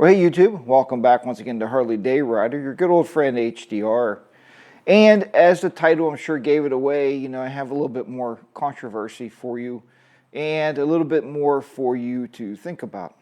Well, hey YouTube, welcome back once again to HarleyDayRider, your good old friend HDR. And as the title I'm sure gave it away, I have a little bit more controversy for you and a little bit more for you to think about.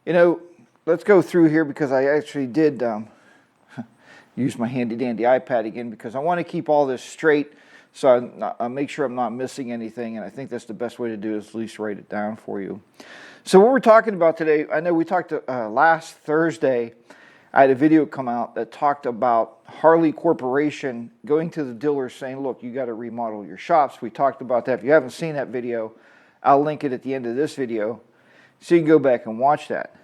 Let's go through here because I actually did use my handy dandy iPad again because I want to keep all this straight so I make sure I'm not missing anything, and I think that's the best way to do it, is at least write it down for you. So what we're talking about today, I know we talked last Thursday, I had a video come out that talked about Harley Corporation going to the dealers saying, look, you got to remodel your shops. We talked about that. If you haven't seen that video, I'll link it at the end of this video so you can go back and watch that.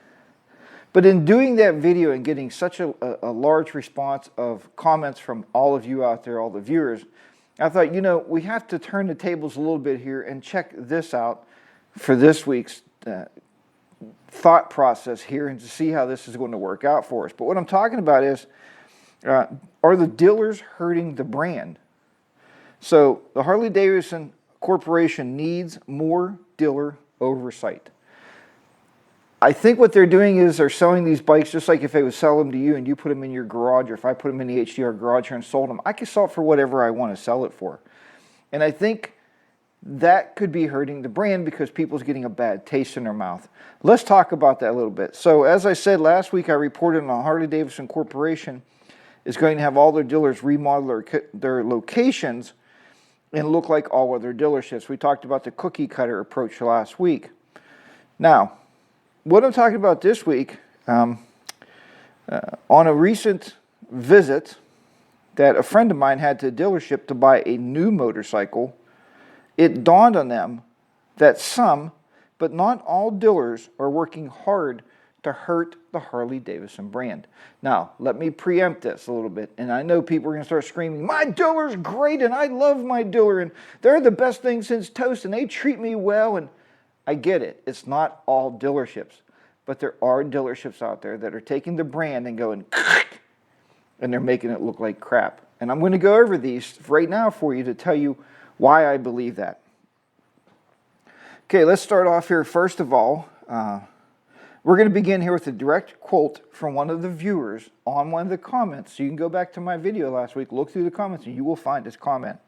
But in doing that video and getting such a large response of comments from all of you out there, all the viewers, I thought, we have to turn the tables a little bit here and check this out for this week's thought process here and to see how this is going to work out for us. But what I'm talking about is, are the dealers hurting the brand? So the Harley-Davidson Corporation needs more dealer oversight. I think what they're doing is they're selling these bikes just like if they would sell them to you and you put them in your garage, or if I put them in the HDR garage here and sold them, I can sell it for whatever I want to sell it for. And I think that could be hurting the brand because people's getting a bad taste in their mouth. Let's talk about that a little bit. So as I said last week, I reported on Harley-Davidson Corporation is going to have all their dealers remodel their locations and look like all other dealerships. We talked about the cookie cutter approach last week. Now, what I'm talking about this week, on a recent visit that a friend of mine had to a dealership to buy a new motorcycle, it dawned on them that some, but not all dealers are working hard to hurt the Harley-Davidson brand. Now, let me preempt this a little bit, and I know people are going to start screaming, my dealer's great, and I love my dealer, and they're the best thing since toast, and they treat me well, and I get it. It's not all dealerships, but there are dealerships out there that are taking the brand and going, and they're making it look like crap. And I'm going to go over these right now for you to tell you why I believe that. Okay, let's start off here. First of all, we're going to begin here with a direct quote from one of the viewers on one of the comments. So you can go back to my video last week, look through the comments, and you will find this comment.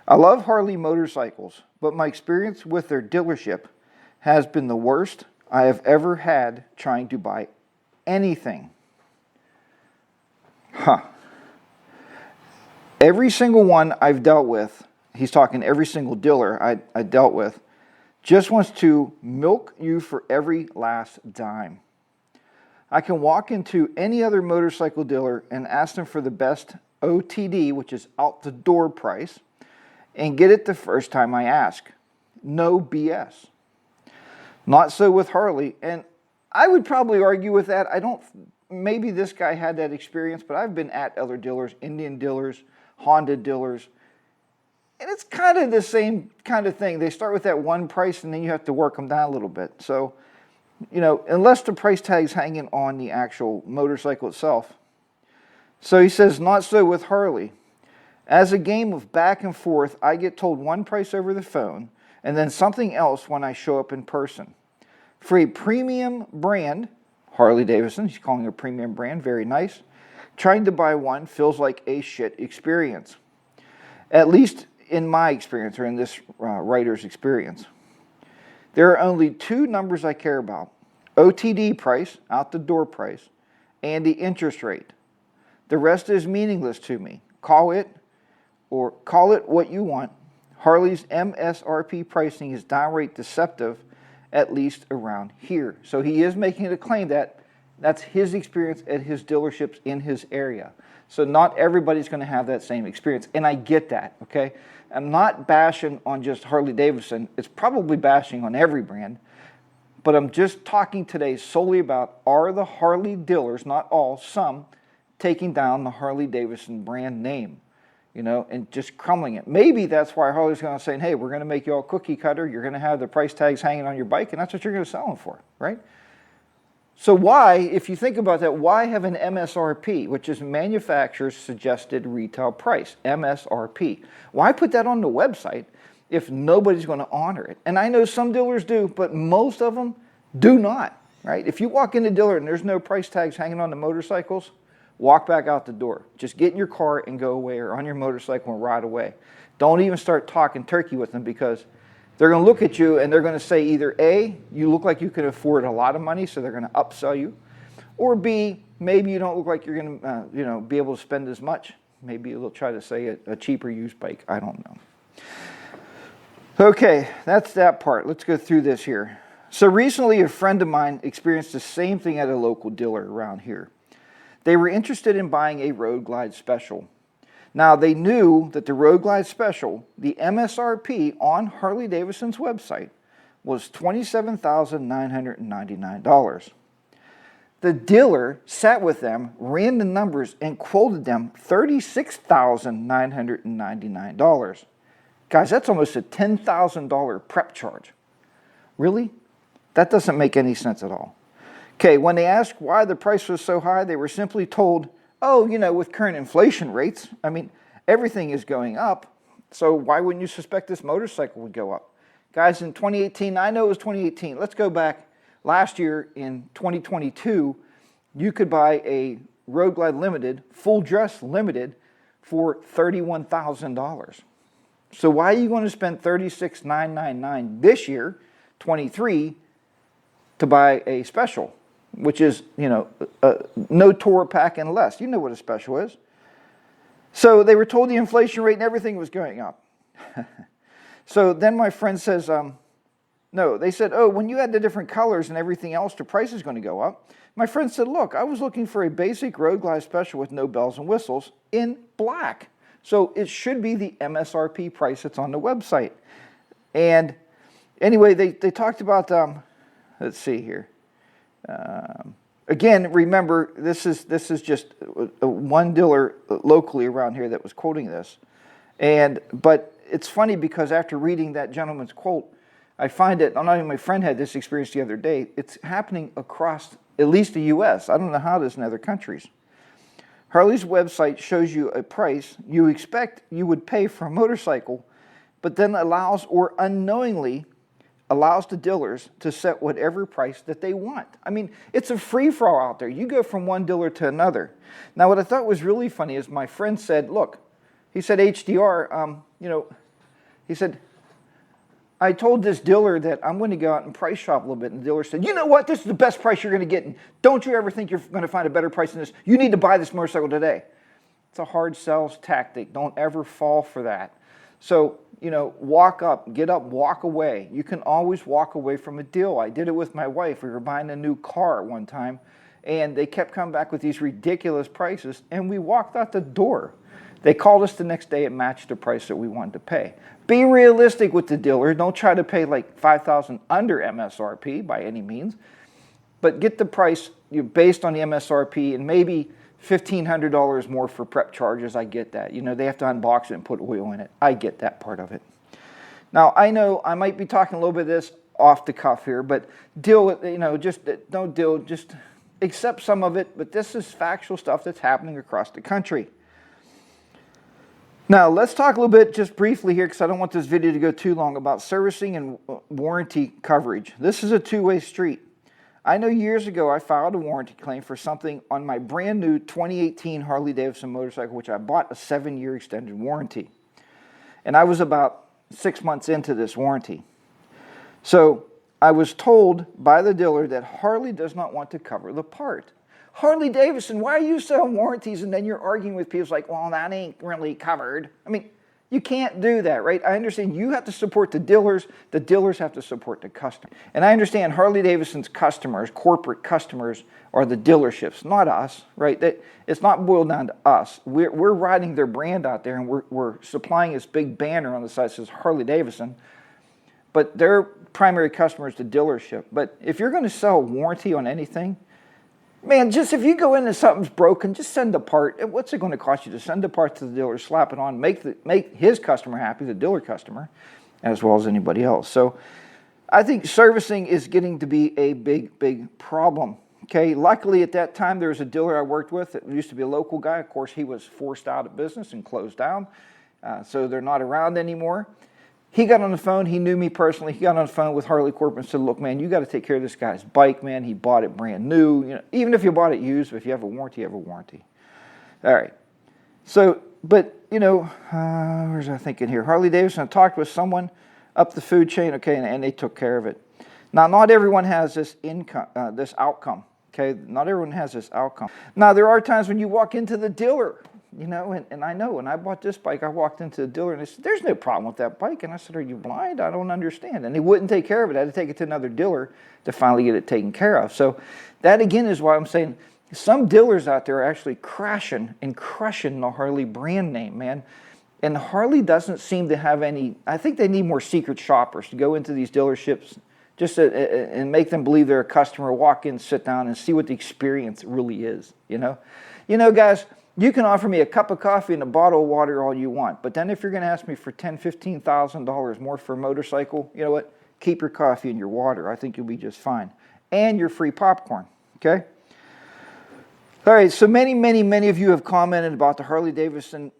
I love Harley motorcycles, but my experience with their dealership has been the worst I have ever had trying to buy anything. Every single one I've dealt with, he's talking every single dealer I dealt with, just wants to milk you for every last dime. I can walk into any other motorcycle dealer and ask them for the best OTD, which is out the door price, and get it the first time I ask. No BS. Not so with Harley, and I would probably argue with that. Maybe this guy had that experience, but I've been at other dealers, Indian dealers, Honda dealers, and it's kind of the same kind of thing. They start with that one price and then you have to work them down a little bit. So, unless the price tag's hanging on the actual motorcycle itself. So he says, not so with Harley. As a game of back and forth, I get told one price over the phone and then something else when I show up in person. For a premium brand, Harley-Davidson, he's calling it a premium brand, very nice, trying to buy one feels like a shit experience. At least in my experience, or in this writer's experience. There are only two numbers I care about. OTD price, out the door price, and the interest rate. The rest is meaningless to me. Call it what you want. Harley's MSRP pricing is downright deceptive, at least around here. So he is making it a claim that that's his experience at his dealerships in his area. So not everybody's going to have that same experience, and I get that, okay? I'm not bashing on just Harley-Davidson. It's probably bashing on every brand, but I'm just talking today solely about, are the Harley dealers, not all, some, taking down the Harley-Davidson brand name, and just crumbling it. Maybe that's why Harley's going to say, hey, we're going to make you all cookie cutter, you're going to have the price tags hanging on your bike, and that's what you're going to sell them for, right? So why, if you think about that, why have an MSRP, which is manufacturer's suggested retail price, MSRP? Why put that on the website if nobody's going to honor it? And I know some dealers do, but most of them do not. right? If you walk in the dealer and there's no price tags hanging on the motorcycles, walk back out the door. Just get in your car and go away, or on your motorcycle and ride away. Don't even start talking turkey with them, because they're going to look at you and they're going to say either A, you look like you can afford a lot of money, so they're going to upsell you, or B, maybe you don't look like you're going to be able to spend as much. Maybe they'll try to say a cheaper used bike. I don't know. Okay, that's that part. Let's go through this here. So recently a friend of mine experienced the same thing at a local dealer around here. They were interested in buying a Road Glide Special. Now they knew that the Road Glide Special, the MSRP on Harley-Davidson's website, was $27,999. The dealer sat with them, ran the numbers, and quoted them $36,999. Guys, that's almost a $10,000 prep charge. Really? That doesn't make any sense at all. Okay, when they asked why the price was so high, they were simply told, oh, with current inflation rates, I mean, everything is going up, so why wouldn't you suspect this motorcycle would go up? Guys, in 2018, I know it was 2018, let's go back last year in 2022, you could buy a Road Glide Limited, full dress Limited, for $31,000. So why are you going to spend $36,999 this year, 23, to buy a special, which is, no tour pack and less. You know what a special is. So they were told the inflation rate and everything was going up. So then my friend says, no, they said, oh, when you add the different colors and everything else, the price is going to go up. My friend said, look, I was looking for a basic Road Glide Special with no bells and whistles in black. So it should be the MSRP price that's on the website. And anyway, they talked about, let's see here. Again, remember, this is just one dealer locally around here that was quoting this. But it's funny because after reading that gentleman's quote, I find that, not even my friend had this experience the other day, it's happening across at least the U.S. I don't know how it is in other countries. Harley's website shows you a price you expect you would pay for a motorcycle, but then allows, or unknowingly allows, the dealers to set whatever price that they want. I mean, it's a free-for-all out there. You go from one dealer to another. Now, what I thought was really funny is my friend said, look, he said, HDR, he said, I told this dealer that I'm going to go out and price shop a little bit, and the dealer said, you know what, this is the best price you're going to get, and don't you ever think you're going to find a better price than this. You need to buy this motorcycle today. It's a hard sales tactic. Don't ever fall for that. So, walk up, get up, walk away. You can always walk away from a deal. I did it with my wife. We were buying a new car one time, and they kept coming back with these ridiculous prices, and we walked out the door. They called us the next day. It matched the price that we wanted to pay. Be realistic with the dealer. Don't try to pay like $5,000 under MSRP by any means, but get the price based on the MSRP and maybe $1,500 more for prep charges. I get that. They have to unbox it and put oil in it. I get that part of it. Now, I know I might be talking a little bit of this off the cuff here, but deal with, just don't deal, just accept some of it, but this is factual stuff that's happening across the country. Now, let's talk a little bit just briefly here, because I don't want this video to go too long, about servicing and warranty coverage. This is a two-way street. I know years ago I filed a warranty claim for something on my brand new 2018 Harley-Davidson motorcycle, which I bought a 7-year extended warranty. And I was about 6 months into this warranty. So I was told by the dealer that Harley does not want to cover the part. Harley-Davidson, why are you selling warranties? And then you're arguing with people like, well, that ain't really covered. I mean, you can't do that, right? I understand you have to support the dealers have to support the customer. And I understand Harley-Davidson's customers, corporate customers, are the dealerships, not us, right? It's not boiled down to us. We're riding their brand out there, and we're supplying this big banner on the side that says Harley-Davidson, but their primary customer is the dealership. But if you're going to sell a warranty on anything, man, just if you go in and something's broken, just send the part. What's it going to cost you to send the part to the dealer, slap it on, make his customer happy, the dealer customer, as well as anybody else. So I think servicing is getting to be a big, big problem. Okay, luckily at that time there was a dealer I worked with that used to be a local guy. Of course, he was forced out of business and closed down, so they're not around anymore. He got on the phone. He knew me personally. He got on the phone with Harley Corp and said, look, man, you got to take care of this guy's bike, man. He bought it brand new. You know, even if you bought it used, if you have a warranty, you have a warranty. All right. So, but, you know, where's I thinking here? Harley-Davidson talked with someone up the food chain, okay, and they took care of it. Now, not everyone has this income, this outcome, okay? Not everyone has this outcome. Now, there are times when you walk into the dealer, you know, and I know when I bought this bike, I walked into the dealer and they said, there's no problem with that bike. And I said, are you blind? I don't understand. And they wouldn't take care of it. I had to take it to another dealer to finally get it taken care of. So that, again, is why I'm saying some dealers out there are actually crashing and crushing the Harley brand name, man. And Harley doesn't seem to have any, I think they need more secret shoppers to go into these dealerships just and make them believe they're a customer, walk in, sit down, and see what the experience really is, you know? You know, guys, you can offer me a cup of coffee and a bottle of water all you want, but then if you're going to ask me for $10,000, $15,000 more for a motorcycle, you know what? Keep your coffee and your water. I think you'll be just fine. And your free popcorn, okay? All right, so many of you have commented about the Harley-Davidson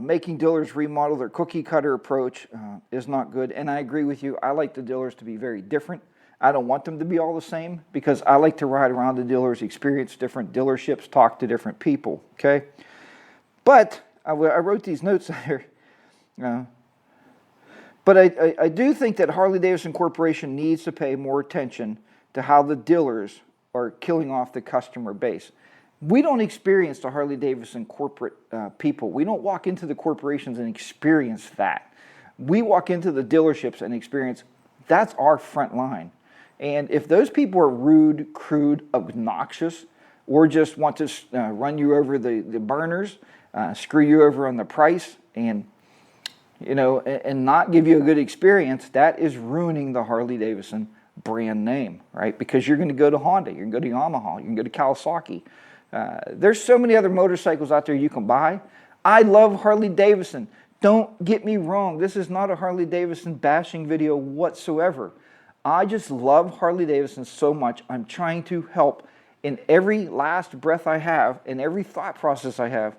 making dealers remodel. Their cookie cutter approach is not good, and I agree with you. I like the dealers to be very different. I don't want them to be all the same because I like to ride around the dealers, experience different dealerships, talk to different people, okay? But I wrote these notes here. But I do think that Harley-Davidson Corporation needs to pay more attention to how the dealers are killing off the customer base. We don't experience the Harley-Davidson corporate people. We don't walk into the corporations and experience that. We walk into the dealerships and experience, that's our front line. And if those people are rude, crude, obnoxious, or just want to run you over the burners, screw you over on the price, and you know, and not give you a good experience, that is ruining the Harley-Davidson brand name, right? Because you're going to go to Honda, you're going to go to Yamaha, you can go to Kawasaki. There's so many other motorcycles out there you can buy. I love Harley-Davidson. Don't get me wrong. This is not a Harley-Davidson bashing video whatsoever. I just love Harley-Davidson so much. I'm trying to help in every last breath I have, in every thought process I have,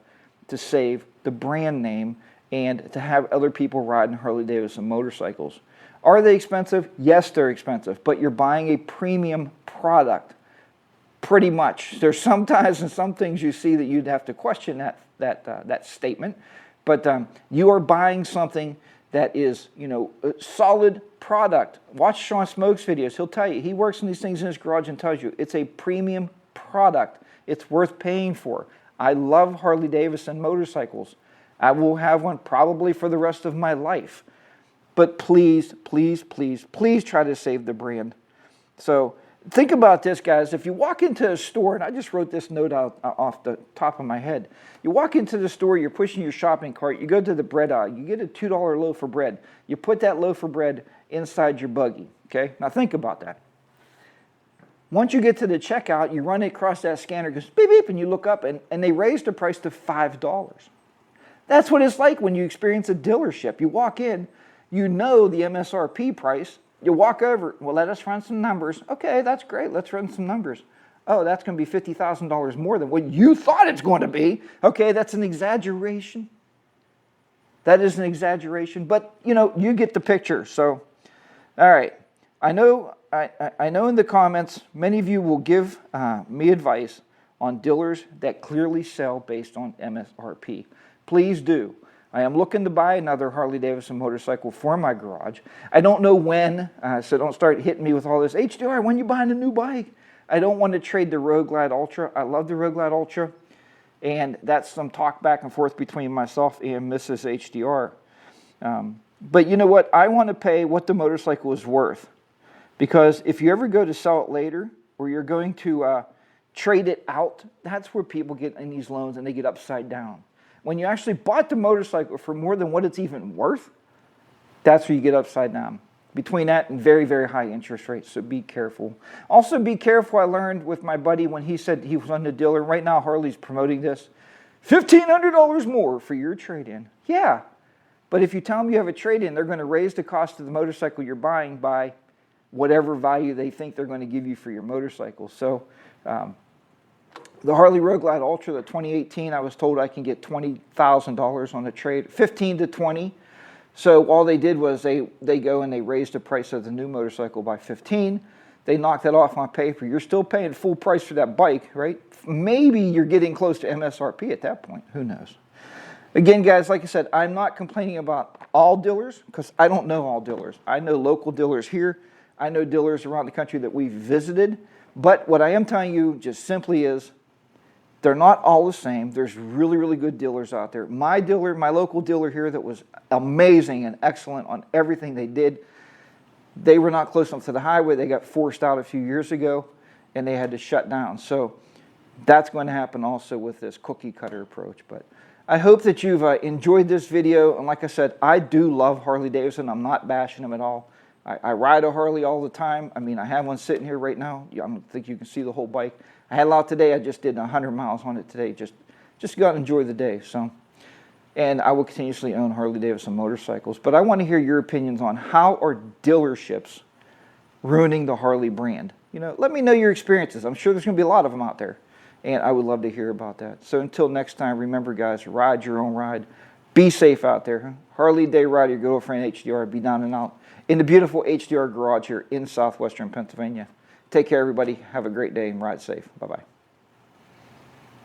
to save the brand name and to have other people riding Harley-Davidson motorcycles. Are they expensive? Yes, they're expensive, but you're buying a premium product. Pretty much. There's sometimes and some things you see that you'd have to question that statement, but you are buying something that is, you know, a solid product. Watch Sean Smoke's videos. He'll tell you. He works on these things in his garage and tells you it's a premium product. It's worth paying for. I love Harley-Davidson motorcycles. I will have one probably for the rest of my life. But please, please, please, please try to save the brand. So think about this, guys. If you walk into a store, and I just wrote this note out off the top of my head. You walk into the store, you're pushing your shopping cart, you go to the bread aisle, you get a $2 loaf of bread. You put that loaf of bread inside your buggy, okay? Now think about that. Once you get to the checkout, you run it across that scanner, it goes beep, beep, and you look up, and they raised the price to $5. That's what it's like when you experience a dealership. You walk in, you know the MSRP price, you walk over, well, let us run some numbers. Okay, that's great, let's run some numbers. Oh, that's going to be $50,000 more than what you thought it's going to be. Okay, that's an exaggeration. That is an exaggeration, but, you know, you get the picture. So, all right, I know in the comments, many of you will give me advice on dealers that clearly sell based on MSRP. Please do. I am looking to buy another Harley-Davidson motorcycle for my garage. I don't know when, so don't start hitting me with all this, HDR, when you buying a new bike? I don't want to trade the Road Glide Ultra. I love the Road Glide Ultra, and that's some talk back and forth between myself and Mrs. HDR. But you know what? I want to pay what the motorcycle is worth, because if you ever go to sell it later, or you're going to trade it out, that's where people get in these loans and they get upside down. When you actually bought the motorcycle for more than what it's even worth, that's where you get upside down. Between that and very, very high interest rates, so be careful. Also be careful, I learned with my buddy when he said he was on the dealer. Right now, Harley's promoting this. $1,500 more for your trade-in. Yeah, but if you tell them you have a trade-in, they're going to raise the cost of the motorcycle you're buying by whatever value they think they're going to give you for your motorcycle. So the Harley Road Glide Ultra, the 2018, I was told I can get $20,000 on the trade, 15 to 20. So all they did was they go and they raised the price of the new motorcycle by 15. They knocked that off on paper. You're still paying full price for that bike, right? Maybe you're getting close to MSRP at that point. Who knows? Again, guys, like I said, I'm not complaining about all dealers because I don't know all dealers. I know local dealers here. I know dealers around the country that we've visited. But what I am telling you just simply is they're not all the same. There's really, really good dealers out there. My dealer, my local dealer here that was amazing and excellent on everything they did, they were not close enough to the highway. They got forced out a few years ago, and they had to shut down. So that's going to happen also with this cookie cutter approach. But I hope that you've enjoyed this video. And like I said, I do love Harley-Davidson. I'm not bashing them at all. I ride a Harley all the time. I mean, I have one sitting here right now. I don't think you can see the whole bike. I had a lot today. I just did 100 miles on it today. Just go out and enjoy the day. So. And I will continuously own Harley-Davidson motorcycles. But I want to hear your opinions on how are dealerships ruining the Harley brand. You know, let me know your experiences. I'm sure there's going to be a lot of them out there. And I would love to hear about that. So until next time, remember, guys, ride your own ride. Be safe out there. HarleyDayRider, your good old friend HDR, be down and out in the beautiful HDR garage here in southwestern Pennsylvania. Take care, everybody. Have a great day and ride safe. Bye-bye.